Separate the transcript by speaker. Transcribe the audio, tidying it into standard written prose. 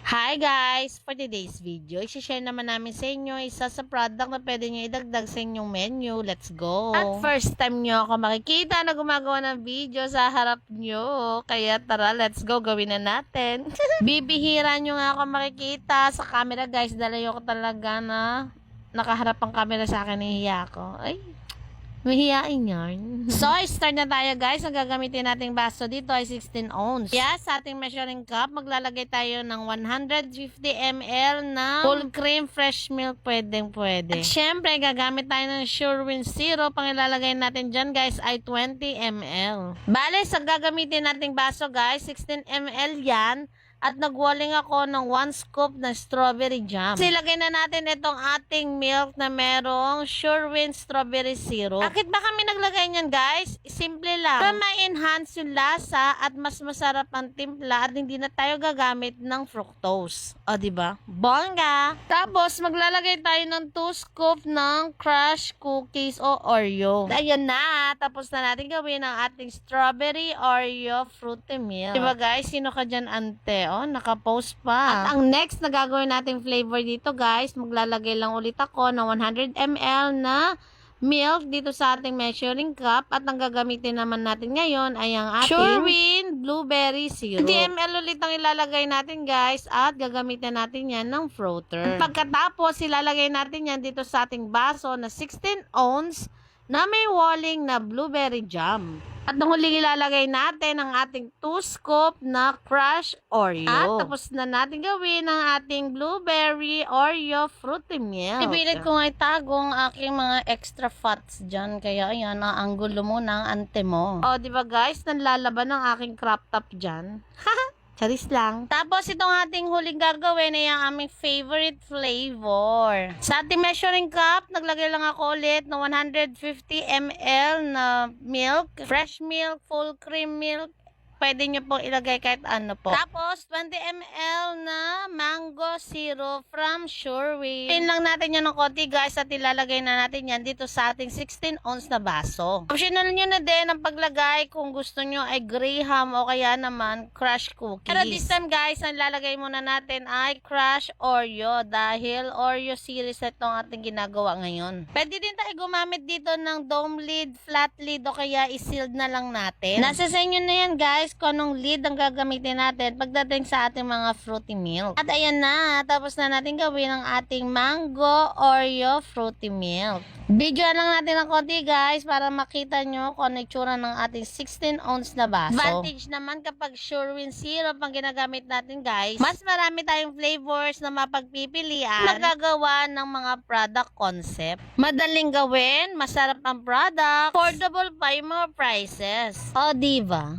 Speaker 1: Hi guys! For today's video, i-share naman namin sa inyo isa sa product na pwede nyo idagdag sa inyong menu. Let's go! At first time nyo ako makikita na gumagawa ng video sa harap nyo. Kaya tara, let's go! Gawin na natin. Bibihira nyo nga ako makikita sa camera guys. Dalayo ko talaga na nakaharap ang camera sa akin. Nahihiya ako. Ay! Mahihain yan. So, start na tayo guys. Ang gagamitin nating baso dito ay 16 ounce. Kaya sa ating measuring cup, maglalagay tayo ng 150 ml na full cream fresh milk. Pwede. At syempre, gagamit tayo ng Sure-Win syrup. Ang ilalagay natin dyan guys ay 20 ml. Bale, sa gagamitin nating baso guys, 16 ml yan. At nagwaling ako ng 1 scoop na strawberry jam. Silagay na natin itong ating milk na merong Sure-Win strawberry syrup. Bakit ba kami naglagay niyan guys? Simple lang. Para ma-enhance yung lasa at mas masarap ang timpla at hindi na tayo gagamit ng fructose. O diba? Bongga! Tapos maglalagay tayo ng 2 scoop ng crushed cookies o Oreo. Ayan na. Tapos na natin gawin ang ating strawberry Oreo fruity milk. Diba guys? Sino ka dyan ante? Oh, naka-post pa. At ang next na gagawin nating flavor dito guys, maglalagay lang ulit ako ng 100 ml na milk dito sa ating measuring cup. At ang gagamitin naman natin ngayon ay ang ating Sure-Win blueberry syrup. 20 ml ulit ang ilalagay natin guys at gagamitin natin yan ng frother. At pagkatapos ilalagay natin yan dito sa ating baso na 16 ounce na may walling na blueberry jam. At nung huling ilalagay natin ang ating 2 scoop na crushed Oreo. At tapos na natin gawin ang ating blueberry Oreo fruity milk. Ipilit ko nga itago ang aking mga extra fats dyan. Kaya ayan, ang gulo mo ng ante mo. O, diba guys, nanlalaban ang aking crop top dyan. Haha! Charis lang. Tapos itong ating huling gagawin ay ang aming favorite flavor. Sa ating measuring cup, naglagay lang ako ulit ng 150 ml na milk. Fresh milk, full cream milk. Pwede nyo pong ilagay kahit ano po. Tapos, 20 ml na mango syrup from Sure-Win. Pin lang natin yan ng konti guys at ilalagay na natin yan dito sa ating 16 ounce na baso. Optional nyo na din ang paglagay kung gusto nyo ay graham o kaya naman crushed cookies. Pero this time guys, ang ilalagay muna natin ay crushed Oreo dahil Oreo series itong ating ginagawa ngayon. Pwede din tayo gumamit dito ng dome lid, flat lid o kaya i-sealed na lang natin. Nasa sa inyo na yan guys kung anong lid ang gagamitin natin pagdating sa ating mga fruity milk. At ayan na, tapos na natin gawin ang ating mango Oreo fruity milk. Video lang natin ng konti guys para makita nyo kung ano itsura ng ating 16 ounce na baso. Advantage naman kapag Sure-Win syrup ang ginagamit natin guys, mas marami tayong flavors na mapagpipilian, magagawa ng mga product concept. Madaling gawin, masarap ang product, affordable pa yung mga prices. O diba?